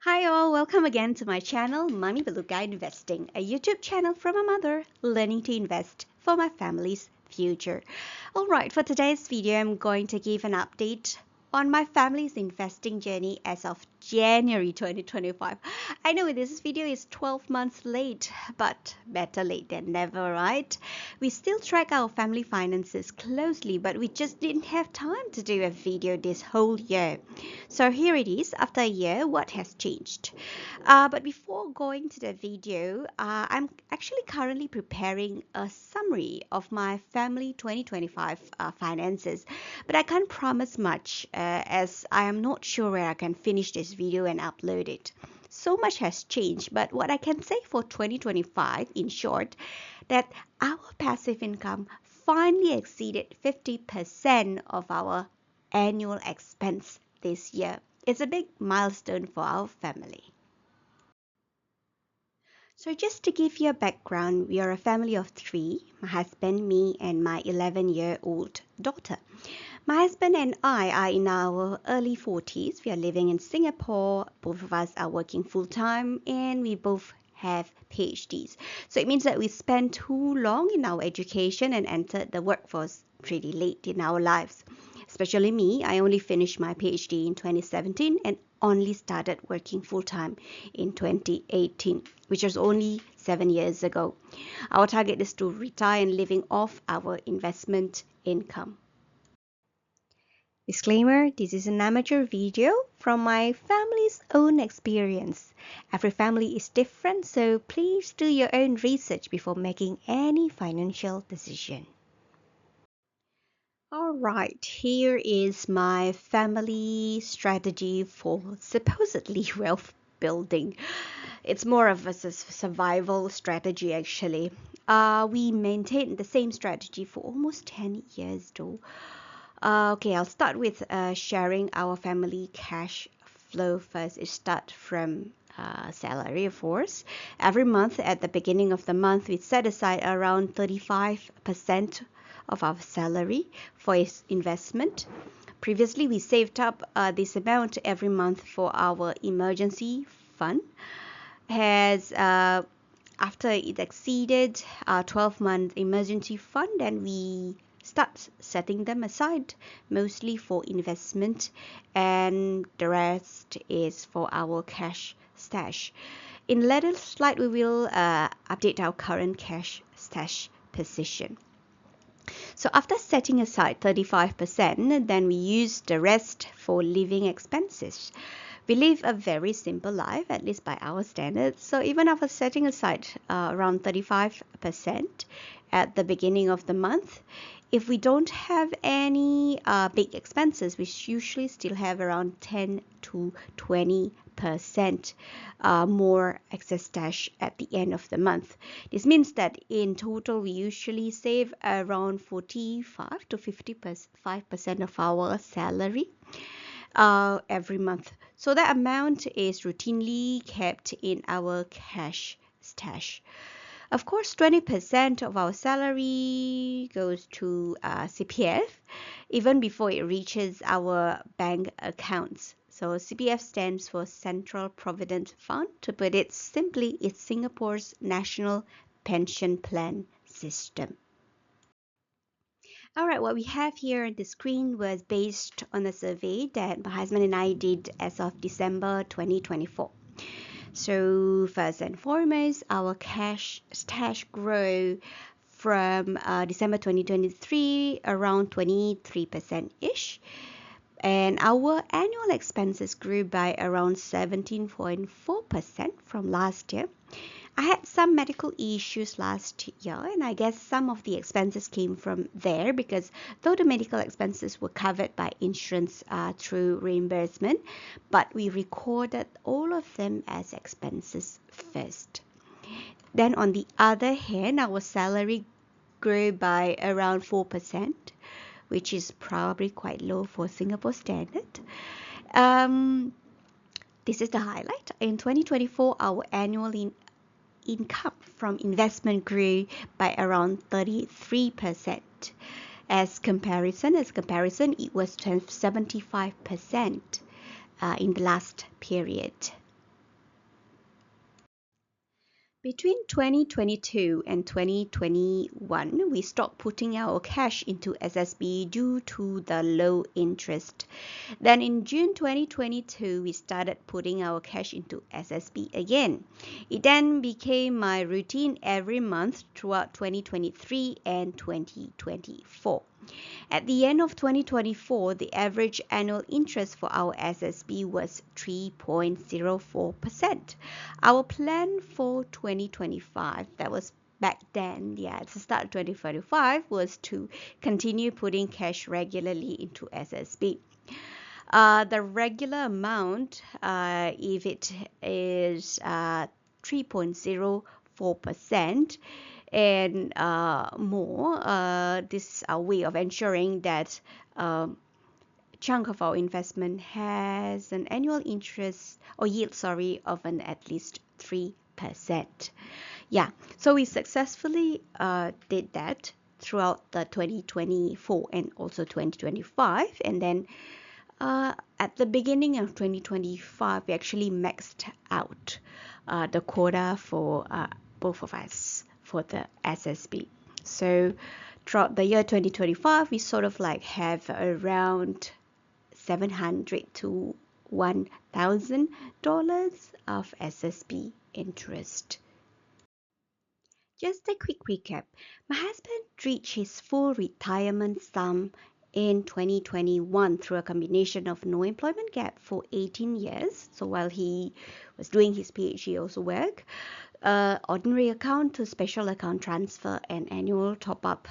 Hi all, welcome again to my channel, Money Beluga Investing, a YouTube channel from a mother learning to invest for my family's future. Alright, for today's video, I'm going to give an update on my family's investing journey as of January 2025. I know this video is 12 months late, but better late than never, right? We still track our family finances closely, but we just didn't have time to do a video this whole year. So here it is, after a year, what has changed? But before going to the video, I'm actually currently preparing a summary of my family 2025 finances, but I can't promise much as I am not sure where I can finish this video and upload it. So much has changed, but what I can say for 2025, in short, that our passive income finally exceeded 50% of our annual expense this year. It's a big milestone for our family. So just to give you a background, we are a family of three, my husband, me, and my 11-year-old daughter. My husband and I are in our early 40s. We are living in Singapore. Both of us are working full-time, and we both have PhDs. So it means that we spent too long in our education and entered the workforce pretty late in our lives. Especially me, I only finished my PhD in 2017 and only started working full-time in 2018, which was only 7 years ago. Our target is to retire and living off our investment income. Disclaimer, this is an amateur video from my family's own experience. Every family is different, so please do your own research before making any financial decision. Alright, here is my family strategy for supposedly wealth building. It's more of a survival strategy actually. We maintained the same strategy for almost 10 years though. Okay, I'll start with sharing our family cash flow first. It starts from salary, of course. Every month at the beginning of the month, we set aside around 35% of our salary for its investment. Previously, we saved up this amount every month for our emergency fund. After it exceeded our 12-month emergency fund, then we start setting them aside mostly for investment, and the rest is for our cash stash. In later slide, we will update our current cash stash position. So after setting aside 35%, then we use the rest for living expenses. We live a very simple life, at least by our standards. So even after setting aside around 35% at the beginning of the month, if we don't have any big expenses, we usually still have around 10 to 20% more excess cash at the end of the month. This means that in total, we usually save around 45 to 55% of our salary every month. So that amount is routinely kept in our cash stash. Of course, 20% of our salary goes to CPF even before it reaches our bank accounts. So CPF stands for Central Provident Fund. To put it simply, it's Singapore's national pension plan system. Alright, what we have here on the screen was based on a survey that my husband and I did as of December 2024. So first and foremost, our cash stash grew from December 2023 around 23%-ish. And our annual expenses grew by around 17.4% from last year. I had some medical issues last year, and I guess some of the expenses came from there because though the medical expenses were covered by insurance through reimbursement, but we recorded all of them as expenses first. Then on the other hand, our salary grew by around 4%, which is probably quite low for Singapore standard. This is the highlight. In 2024, our annual income from investment grew by around 33%. As comparison, it was 75% in the last period. Between 2022 and 2021, we stopped putting our cash into SSB due to the low interest. Then in June 2022, we started putting our cash into SSB again. It then became my routine every month throughout 2023 and 2024. At the end of 2024, the average annual interest for our SSB was 3.04%. Our plan for 2025, that was back then, at the start of 2025, was to continue putting cash regularly into SSB. The regular amount, if it is 3.04%, and more, this is our way of ensuring that chunk of our investment has an annual interest or yield, of at least 3%. Yeah, so we successfully did that throughout the 2024 and also 2025, and then at the beginning of 2025, we actually maxed out the quota for both of us for the SSB. So throughout the year 2025, we sort of like have around $700 to $1,000 of SSB interest. Just a quick recap. My husband reached his full retirement sum in 2021 through a combination of no employment gap for 18 years. So while he was doing his PhD, he also worked. Ordinary account to special account transfer and annual top-up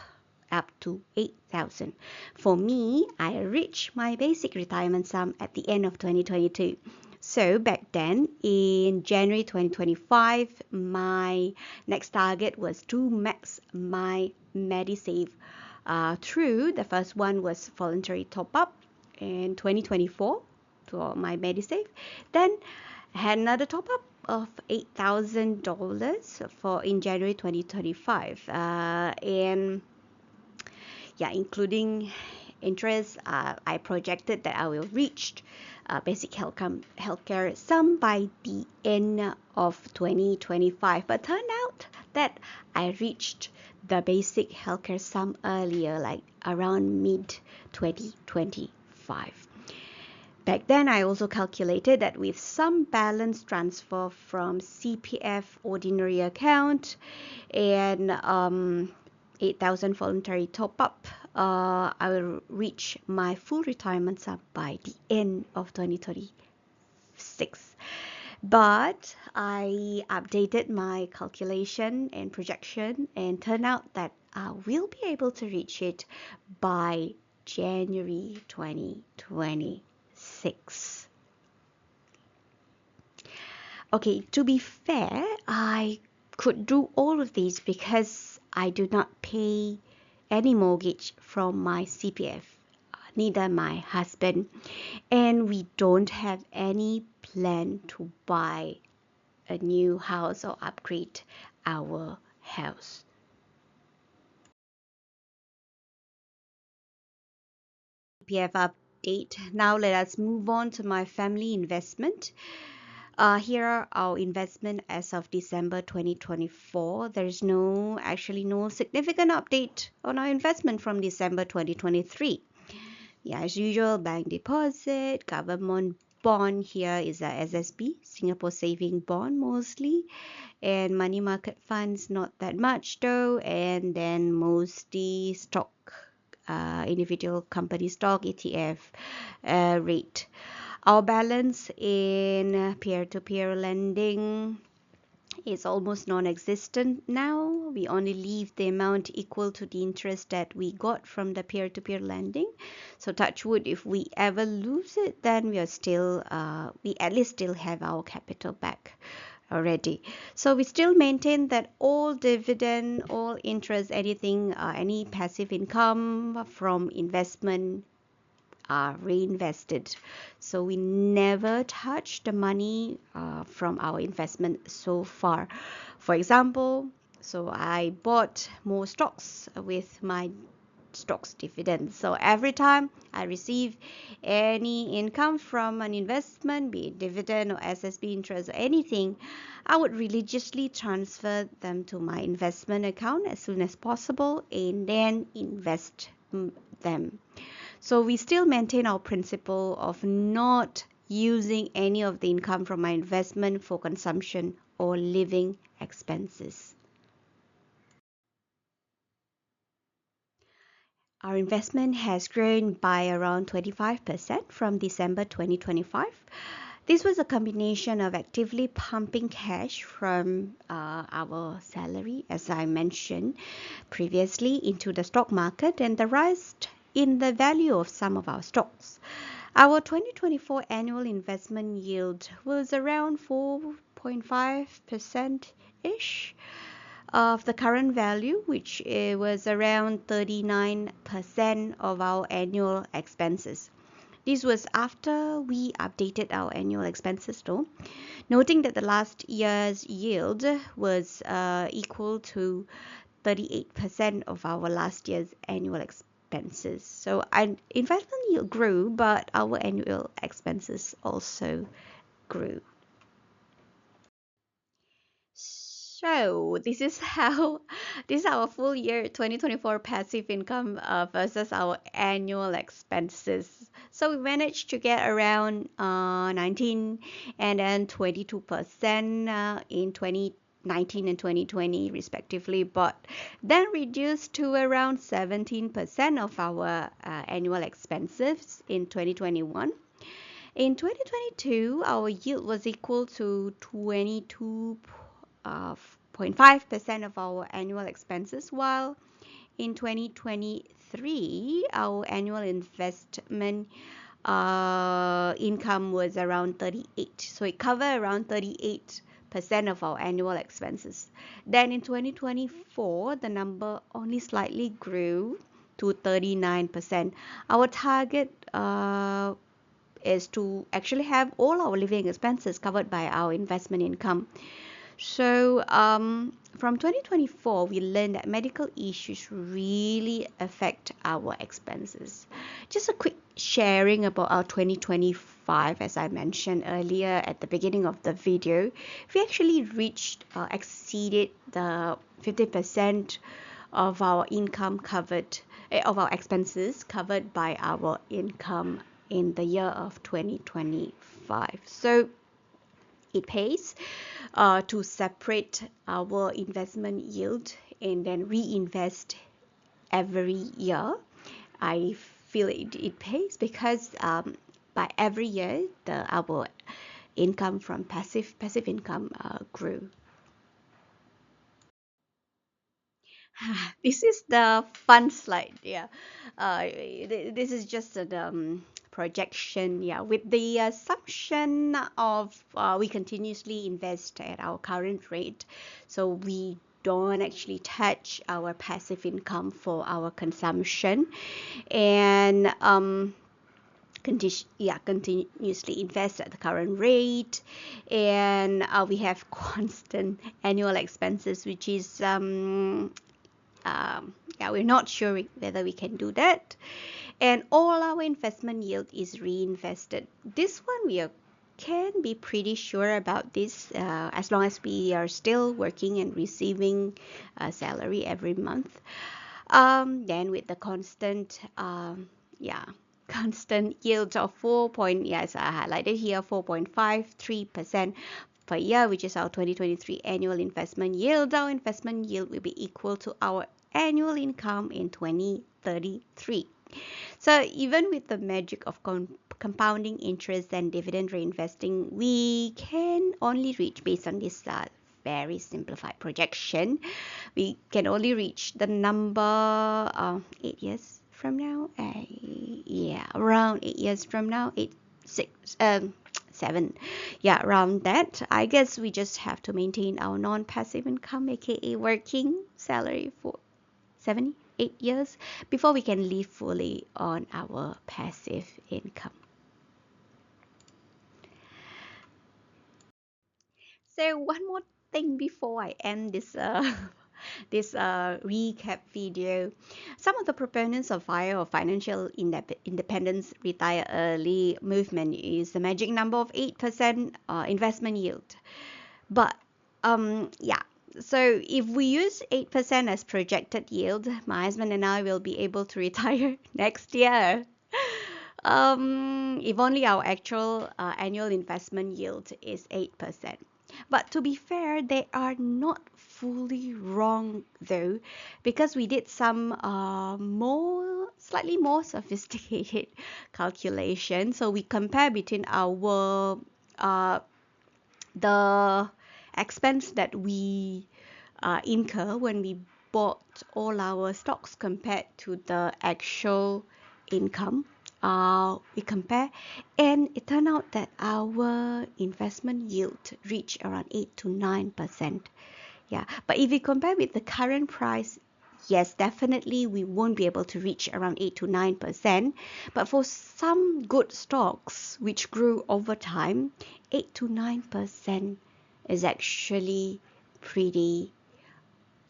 up to $8,000. For me, I reached my basic retirement sum at the end of 2022. So back then, in January 2025, my next target was to max my MediSave through. The first one was voluntary top-up in 2024 to my MediSave. Then I had another top-up of $8,000 for in January 2025, and yeah, including interest, I projected that I will reach basic healthcare sum by the end of 2025, but turned out that I reached the basic healthcare sum earlier, like around mid 2025. Back then, I also calculated that with some balance transfer from CPF ordinary account and 8,000 voluntary top-up, I will reach my full retirement sum by the end of 2026. But I updated my calculation and projection and turned out that I will be able to reach it by January 2026. Okay, to be fair, I could do all of these because I do not pay any mortgage from my CPF, neither my husband, and we don't have any plan to buy a new house or upgrade our house. CPF update. Now let us move on to my family investment. Here are our investment as of December 2024. There's no significant update on our investment from December 2023. Yeah, as usual, bank deposit, government bond. Here is a SSB, Singapore Saving Bond mostly, and money market funds, not that much though, and then mostly stock, individual company stock, ETF rate. Our balance in peer-to-peer lending is almost non-existent now. We only leave the amount equal to the interest that we got from the peer-to-peer lending. So touch wood, if we ever lose it, then we at least still have our capital back already. So we still maintain that all dividend, all interest, anything, any passive income from investment are reinvested. So we never touch the money from our investment so far. For example, so I bought more stocks with my stocks dividends. So every time I receive any income from an investment, be it dividend or SSB interest or anything, I would religiously transfer them to my investment account as soon as possible and then invest them. So we still maintain our principle of not using any of the income from my investment for consumption or living expenses. Our investment has grown by around 25% from December 2025. This was a combination of actively pumping cash from our salary, as I mentioned previously, into the stock market and the rise in the value of some of our stocks. Our 2024 annual investment yield was around 4.5% ish of the current value, which was around 39% of our annual expenses. This was after we updated our annual expenses though, noting that the last year's yield was equal to 38% of our last year's annual expenses. So our investment yield grew, but our annual expenses also grew. So this is our full year 2024 passive income versus our annual expenses. So we managed to get around 19 and then 22% in 2019 and 2020 respectively, but then reduced to around 17% of our annual expenses in 2021. In 2022, our yield was equal to 22.5% of our annual expenses, while in 2023, our annual investment income was around 38. So it covered around 38% of our annual expenses. Then in 2024, the number only slightly grew to 39%. Our target is to actually have all our living expenses covered by our investment income. So from 2024, we learned that medical issues really affect our expenses. Just a quick sharing about our 2025, as I mentioned earlier at the beginning of the video, we actually exceeded the 50% of our income covered, of our expenses covered by our income in the year of 2025. So it pays to separate our investment yield and then reinvest every year. I feel it pays because by every year our income from passive income grew. This is the fun slide. Yeah, this is just a projection. Yeah, with the assumption of we continuously invest at our current rate, so we don't actually touch our passive income for our consumption, and continuously invest at the current rate, and we have constant annual expenses, which is yeah, we're not sure whether we can do that. And all our investment yield is reinvested. This one can be pretty sure about this as long as we are still working and receiving a salary every month. Then with the constant constant yield of 4 point, yes, I highlighted here, 4.53% per year, which is our 2023 annual investment yield. Our investment yield will be equal to our annual income in 2033. So even with the magic of compounding interest and dividend reinvesting, we can only reach, based on this very simplified projection, we can only reach the number 8 years from now. Yeah, around 8 years from now, 7. Yeah, around that. I guess we just have to maintain our non-passive income, aka working salary, for 8 years before we can live fully on our passive income. So one more thing before I end this this recap video. Some of the proponents of FIRE, or financial independence retire early movement, use the magic number of 8% investment yield. But yeah, so if we use 8% as projected yield, my husband and I will be able to retire next year. If only our actual annual investment yield is 8%. But to be fair, they are not fully wrong though, because we did some slightly more sophisticated calculation. So we compare between our the expense that we incur when we bought all our stocks compared to the actual income. We compare, and it turned out that our investment yield reached around 8 to 9%. Yeah, but if we compare with the current price, yes, definitely we won't be able to reach around 8 to 9%. But for some good stocks which grew over time, 8 to 9% is actually pretty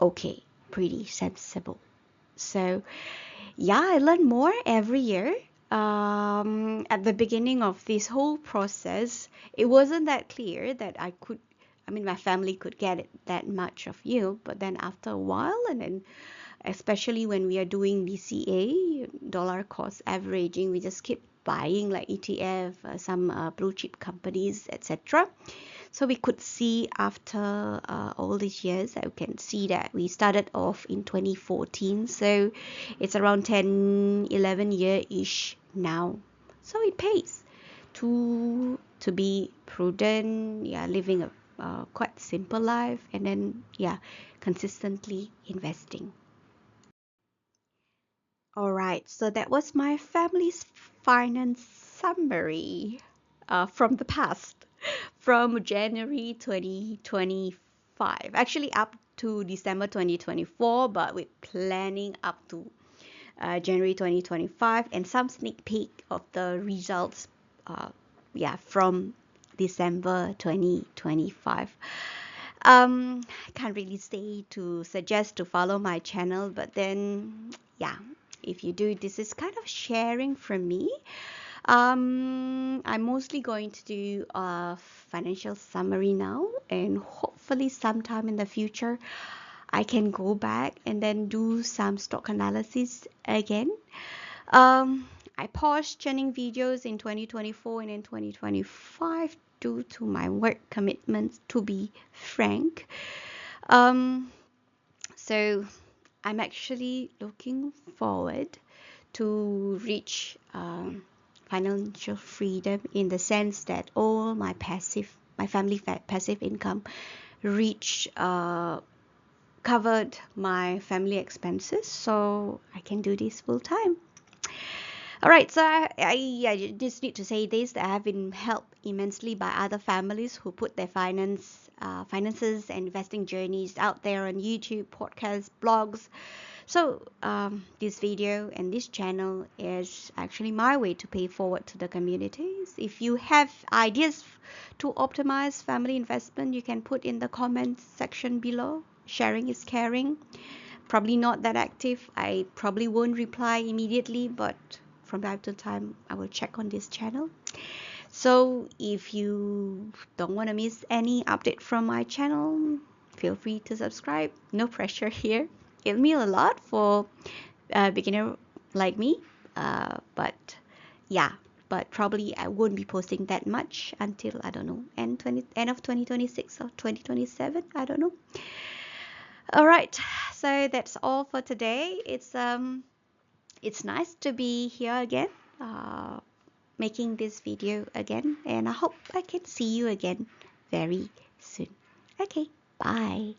okay, pretty sensible. So yeah, I learn more every year. At the beginning of this whole process, it wasn't that clear that my family could get it that much of yield. But then after a while, and then especially when we are doing DCA, dollar cost averaging, we just keep buying like ETF, some blue chip companies, etc. So we could see after all these years, I can see that we started off in 2014. So it's around 10, 11 year-ish now. So it pays to be prudent, yeah, living a quite simple life, and then, yeah, consistently investing. All right, so that was my family's finance summary from the past, from January 2025. Actually, up to December 2024, but we're planning up to January 2025, and some sneak peek of the results, yeah, from December 2025. I can't really say to suggest to follow my channel, but then, yeah, if you do, this is kind of sharing from me. I'm mostly going to do a financial summary now, and hopefully sometime in the future I can go back and then do some stock analysis again. I paused churning videos in 2024 and in 2025 due to my work commitments, to be frank. So I'm actually looking forward to reach financial freedom, in the sense that all my family passive income reach covered my family expenses, so I can do this full time. All right, so I just need to say this, that I have been helped immensely by other families who put their finances and investing journeys out there on YouTube, podcasts, blogs. So this video and this channel is actually my way to pay forward to the communities. If you have ideas to optimize family investment, you can put in the comments section below. Sharing is caring. Probably not that active. I probably won't reply immediately, but from time to time I will check on this channel. So if you don't want to miss any update from my channel, feel free to subscribe. No pressure here. It'll mean a lot for a beginner like me, but yeah, but probably I won't be posting that much until, I don't know, end of 2026 or 2027, I don't know. All right, so that's all for today. It's nice to be here again, making this video again, and I hope I can see you again very soon. Okay, bye.